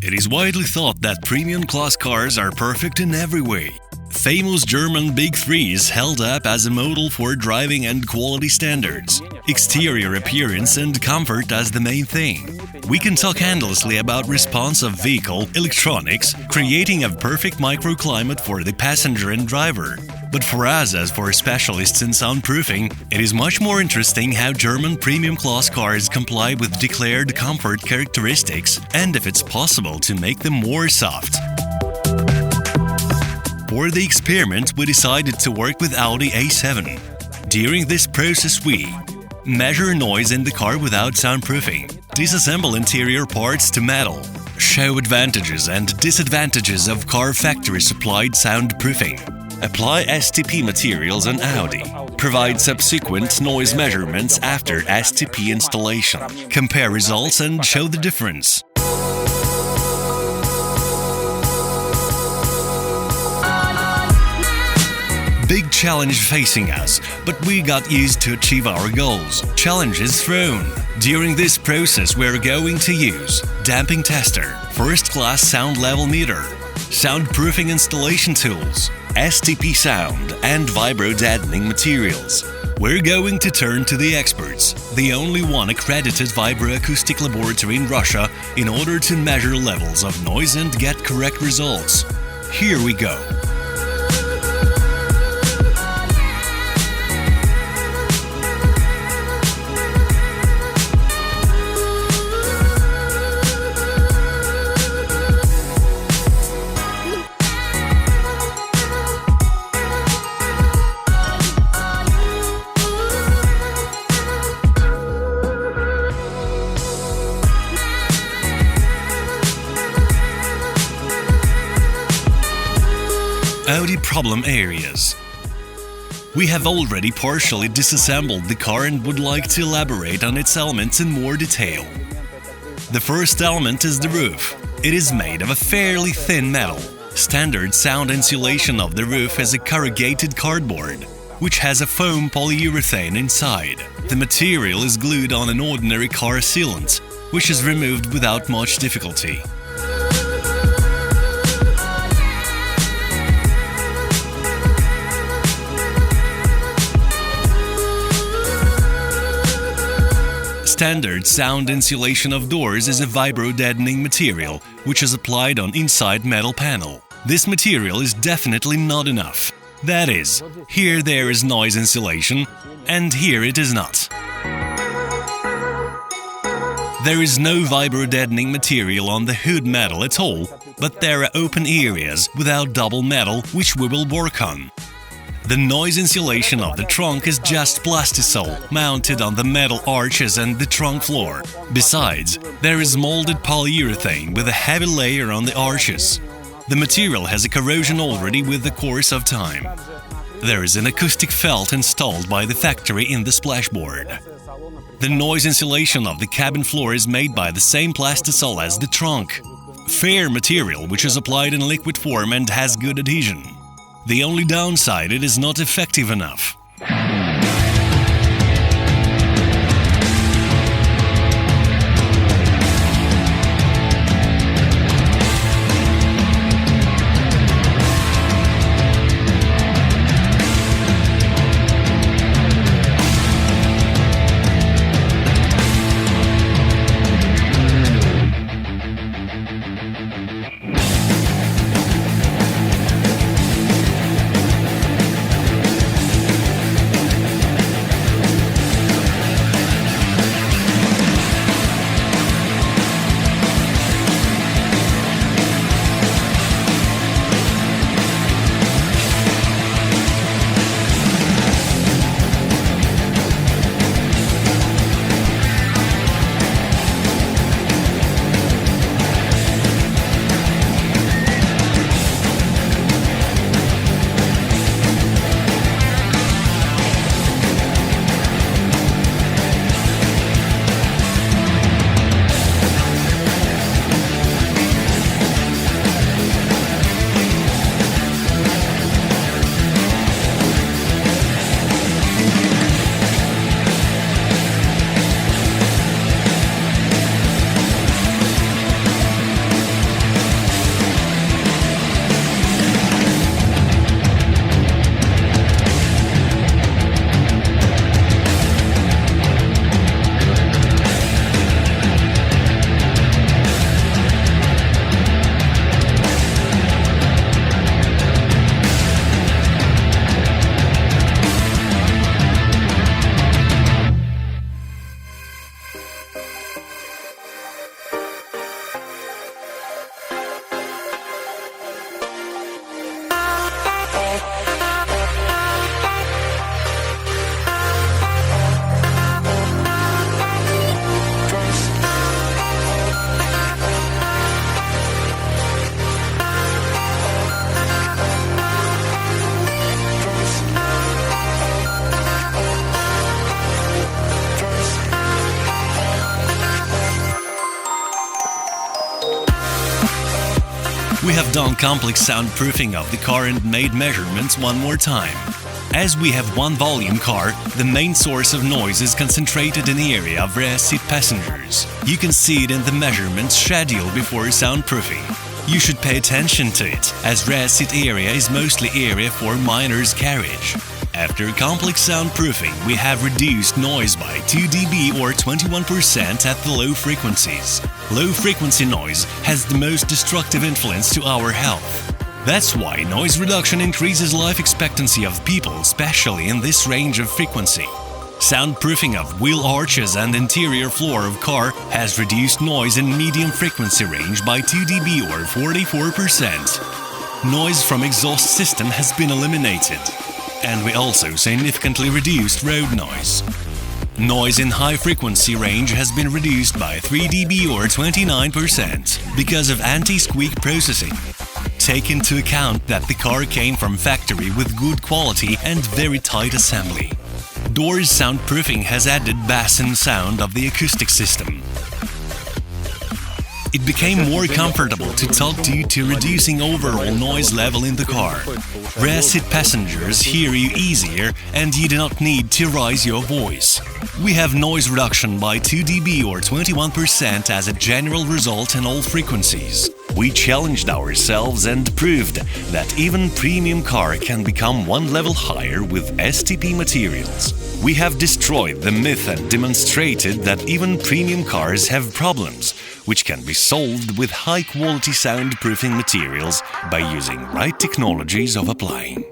It is widely thought that premium class cars are perfect in every way. Famous German Big Three is held up as a model for driving and quality standards, exterior appearance and comfort as the main thing. We can talk endlessly about responsive vehicle electronics, creating a perfect microclimate for the passenger and driver. But for us, as for specialists in soundproofing, it is much more interesting how German premium class cars comply with declared comfort characteristics and if it's possible to make them more soft. For the experiment, we decided to work with Audi A7. During this process, we measure noise in the car without soundproofing, disassemble interior parts to metal, show advantages and disadvantages of car factory-supplied soundproofing, apply STP materials on Audi, provide subsequent noise measurements after STP installation, compare results and show the difference. Big challenge facing us, but we got used to achieve our goals. Challenges thrown. During this process we're going to use damping tester, first-class sound level meter, soundproofing installation tools, STP sound and vibro-deadening materials. We're going to turn to the experts, the only one accredited vibroacoustic laboratory in Russia, in order to measure levels of noise and get correct results. Here we go. Audi problem areas. We have already partially disassembled the car and would like to elaborate on its elements in more detail. The first element is the roof. It is made of a fairly thin metal. Standard sound insulation of the roof is a corrugated cardboard, which has a foam polyurethane inside. The material is glued on an ordinary car sealant, which is removed without much difficulty. Standard sound insulation of doors is a vibro-deadening material, which is applied on inside metal panel. This material is definitely not enough. That is, here there is noise insulation, and here it is not. There is no vibro-deadening material on the hood metal at all, but there are open areas without double metal which we will work on. The noise insulation of the trunk is just plastisol, mounted on the metal arches and the trunk floor. Besides, there is molded polyurethane with a heavy layer on the arches. The material has a corrosion already with the course of time. There is an acoustic felt installed by the factory in the splashboard. The noise insulation of the cabin floor is made by the same plastisol as the trunk. Fair material which is applied in liquid form and has good adhesion. The only downside, it is not effective enough. We have done complex soundproofing of the car and made measurements one more time. As we have one volume car, the main source of noise is concentrated in the area of rear seat passengers. You can see it in the measurements schedule before soundproofing. You should pay attention to it, as rear seat area is mostly area for minor's carriage. After complex soundproofing, we have reduced noise by 2 dB or 21% at the low frequencies. Low frequency noise has the most destructive influence to our health. That's why noise reduction increases life expectancy of people, especially in this range of frequency. Soundproofing of wheel arches and interior floor of car has reduced noise in medium frequency range by 2 dB or 44%. Noise from exhaust system has been eliminated. And we also significantly reduced road noise. Noise in high frequency range has been reduced by 3 dB or 29% because of anti-squeak processing. Take into account that the car came from factory with good quality and very tight assembly. Doors soundproofing has added bass and sound of the acoustic system. It became more comfortable to talk due to reducing overall noise level in the car. Rear seat passengers hear you easier and you do not need to raise your voice. We have noise reduction by 2 dB or 21% as a general result in all frequencies. We challenged ourselves and proved that even premium car can become one level higher with STP materials. We have destroyed the myth and demonstrated that even premium cars have problems, which can be solved with high-quality soundproofing materials by using right technologies of applying.